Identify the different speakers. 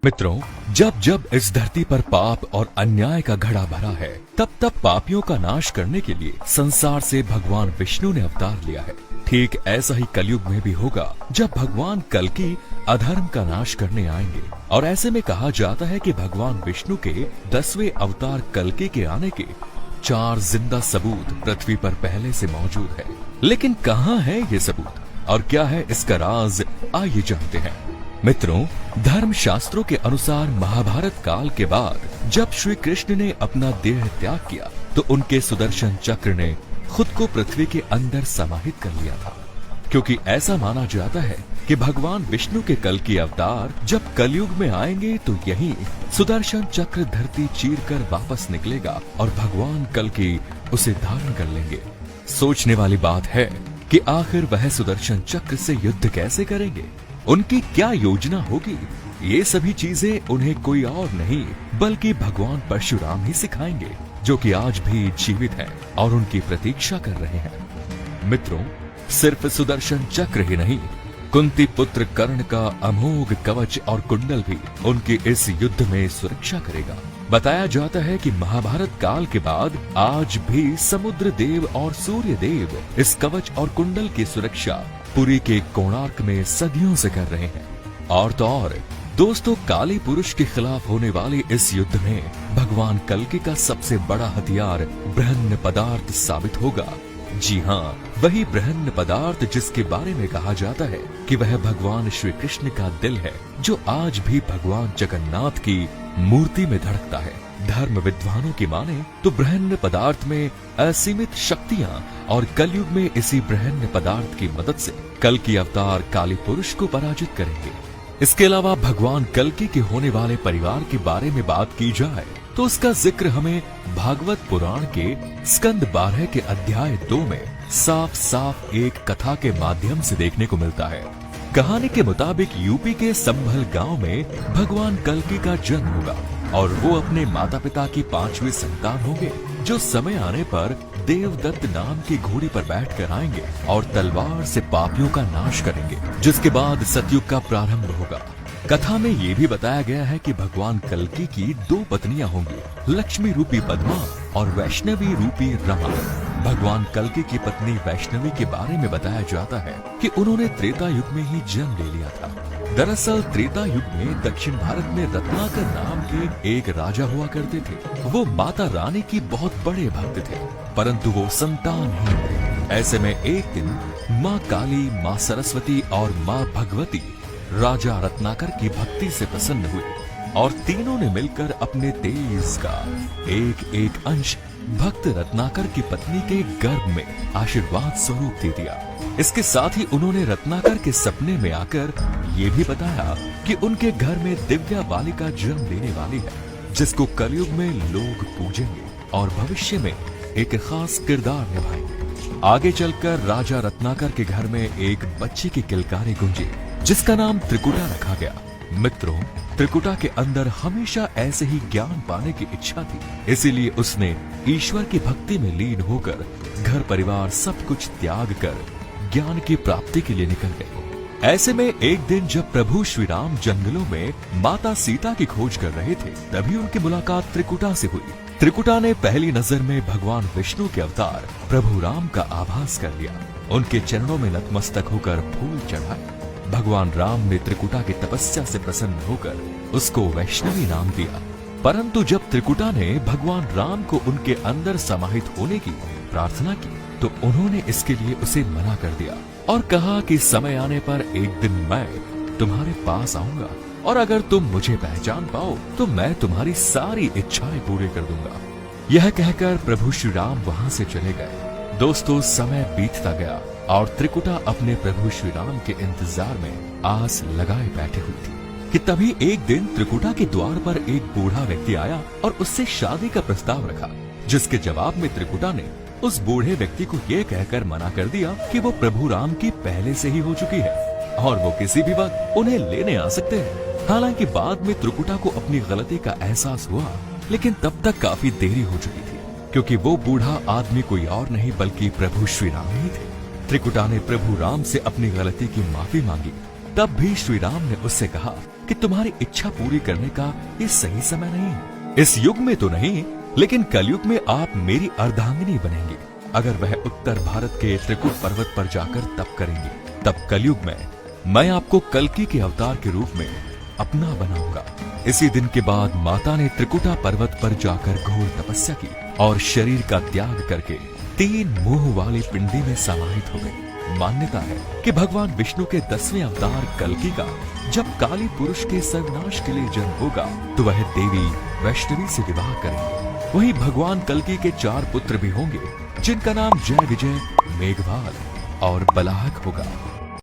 Speaker 1: मित्रों, जब जब इस धरती पर पाप और अन्याय का घड़ा भरा है, तब तब पापियों का नाश करने के लिए संसार से भगवान विष्णु ने अवतार लिया है। ठीक ऐसा ही कलयुग में भी होगा, जब भगवान कल्कि अधर्म का नाश करने आएंगे। और ऐसे में कहा जाता है कि भगवान विष्णु के 10वें अवतार कल्कि के आने के 4 जिंदा सबूत पृथ्वी पर पहले से मौजूद है। लेकिन कहाँ है ये सबूत और क्या है इसका राज, आइए जानते हैं। मित्रों, धर्म शास्त्रों के अनुसार महाभारत काल के बाद जब श्री कृष्ण ने अपना देह त्याग किया, तो उनके सुदर्शन चक्र ने खुद को पृथ्वी के अंदर समाहित कर लिया था। क्योंकि ऐसा माना जाता है कि भगवान विष्णु के कल्कि अवतार जब कलयुग में आएंगे, तो यही सुदर्शन चक्र धरती चीर कर वापस निकलेगा और भगवान कल्कि उसे धारण कर लेंगे। सोचने वाली बात है कि आखिर वह सुदर्शन चक्र से युद्ध कैसे करेंगे, उनकी क्या योजना होगी। ये सभी चीजें उन्हें कोई और नहीं बल्कि भगवान परशुराम ही सिखाएंगे, जो कि आज भी जीवित हैं और उनकी प्रतीक्षा कर रहे हैं। मित्रों, सिर्फ सुदर्शन चक्र ही नहीं, कुंती पुत्र कर्ण का अमोघ कवच और कुंडल भी उनके इस युद्ध में सुरक्षा करेगा। बताया जाता है कि महाभारत काल के बाद आज भी समुद्र देव और सूर्य देव इस कवच और कुंडल की सुरक्षा पुरी के कोणार्क में सदियों से कर रहे हैं। और तो और दोस्तों, काली पुरुष के खिलाफ होने वाले इस युद्ध में भगवान कल्कि का सबसे बड़ा हथियार बृहन्न पदार्थ साबित होगा। जी हाँ, वही बृहन्न पदार्थ जिसके बारे में कहा जाता है कि वह भगवान श्री कृष्ण का दिल है, जो आज भी भगवान जगन्नाथ की मूर्ति में धड़कता है। धर्म विद्वानों की माने तो बृहन्न पदार्थ में असीमित शक्तियां, और कलयुग में इसी बृहन्न पदार्थ की मदद से कल्कि अवतार काली पुरुष को पराजित करेंगे। इसके अलावा भगवान कल्कि के होने वाले परिवार के बारे में बात की जाए तो उसका जिक्र हमें भागवत पुराण के स्कंद 12 के अध्याय 2 में साफ साफ एक कथा के माध्यम से देखने को मिलता है। कहानी के मुताबिक यूपी के संभल गांव में भगवान कल्कि का जन्म होगा और वो अपने माता पिता की 5वीं संतान होंगे, जो समय आने पर देवदत्त नाम की घोड़ी पर बैठकर आएंगे और तलवार से पापियों का नाश करेंगे, जिसके बाद सतयुग का प्रारंभ होगा। कथा में ये भी बताया गया है कि भगवान कल्कि की 2 पत्नियां होंगी, लक्ष्मी रूपी पद्मा और वैष्णवी रूपी रमा। भगवान कल्कि की पत्नी वैष्णवी के बारे में बताया जाता है कि उन्होंने त्रेता युग में ही जन्म ले लिया था। दरअसल त्रेता युग में दक्षिण भारत में रत्नाकर नाम के एक राजा हुआ करते थे। वो माता रानी की बहुत बड़े भक्त थे, परंतु वो संतानहीन थे। ऐसे में एक दिन माँ काली, माँ सरस्वती और माँ भगवती राजा रत्नाकर की भक्ति से प्रसन्न हुई और तीनों ने मिलकर अपने तेज का एक एक अंश भक्त रत्नाकर की पत्नी के गर्भ में आशीर्वाद स्वरूप दे दिया। इसके साथ ही उन्होंने रत्नाकर के सपने में आकर ये भी बताया कि उनके घर में दिव्या बालिका जन्म लेने वाली है, जिसको कलयुग में लोग पूजेंगे और भविष्य में एक खास किरदार निभाएंगे। आगे चलकर राजा रत्नाकर के घर में एक बच्ची की किलकारी गूंजी, जिसका नाम त्रिकुटा रखा गया। मित्रों, त्रिकुटा के अंदर हमेशा ऐसे ही ज्ञान पाने की इच्छा थी, इसीलिए उसने ईश्वर की भक्ति में लीन होकर घर परिवार सब कुछ त्याग कर ज्ञान की प्राप्ति के लिए निकल गए। ऐसे में एक दिन जब प्रभु श्री राम जंगलों में माता सीता की खोज कर रहे थे, तभी उनकी मुलाकात त्रिकुटा से हुई। त्रिकुटा ने पहली नजर में भगवान विष्णु के अवतार प्रभु राम का आभास कर लिया। उनके चरणों में नतमस्तक होकर फूल चढ़ाए। भगवान राम ने त्रिकुटा की तपस्या से प्रसन्न होकर उसको वैष्णवी नाम दिया। परंतु जब त्रिकुटा ने भगवान राम को उनके अंदर समाहित होने की प्रार्थना की, तो उन्होंने इसके लिए उसे मना कर दिया और कहा कि समय आने पर एक दिन मैं तुम्हारे पास आऊंगा और अगर तुम मुझे पहचान पाओ तो मैं तुम्हारी सारी इच्छाएं पूरी कर दूंगा। यह कहकर प्रभु श्री राम वहां से चले गए। दोस्तों, समय बीतता गया और त्रिकुटा अपने प्रभु श्री राम के इंतजार में आस लगाए बैठे हुई थी कि तभी एक दिन त्रिकुटा के द्वार पर एक बूढ़ा व्यक्ति आया और उससे शादी का प्रस्ताव रखा, जिसके जवाब में त्रिकुटा ने उस बूढ़े व्यक्ति को यह कहकर मना कर दिया कि वो प्रभु राम की पहले से ही हो चुकी है और वो किसी भी वक्त उन्हें लेने आ सकते हैं। हालांकि बाद में त्रिकुटा को अपनी गलती का एहसास हुआ, लेकिन तब तक काफी देरी हो चुकी थी, क्योंकि वो बूढ़ा आदमी कोई और नहीं बल्कि प्रभु श्री राम ही थे। त्रिकुटा ने प्रभु राम से अपनी गलती की माफी मांगी। तब भी श्री राम ने उससे कहा कि तुम्हारी इच्छा पूरी करने का ये सही समय नहीं है। इस युग में तो नहीं, लेकिन कलयुग में आप मेरी अर्धांगिनी बनेंगी। अगर वह उत्तर भारत के त्रिकुट पर्वत पर जाकर तप करेंगी, तब कलयुग में मैं आपको कल्कि के अवतार के रूप में अपना बनाऊंगा। इसी दिन के बाद माता ने त्रिकुटा पर्वत पर जाकर घोर तपस्या की और शरीर का त्याग करके 3 मुंह वाली पिंडी में समाहित हो गई। मान्यता है कि भगवान विष्णु के 10वें अवतार कल्कि का जब काली पुरुष के सर्वनाश के लिए जन्म होगा तो वह देवी वैष्णवी से विवाह करेंगे। वहीं भगवान कल्कि के 4 पुत्र भी होंगे, जिनका नाम जय विजय, मेघवाल और बलाहक होगा।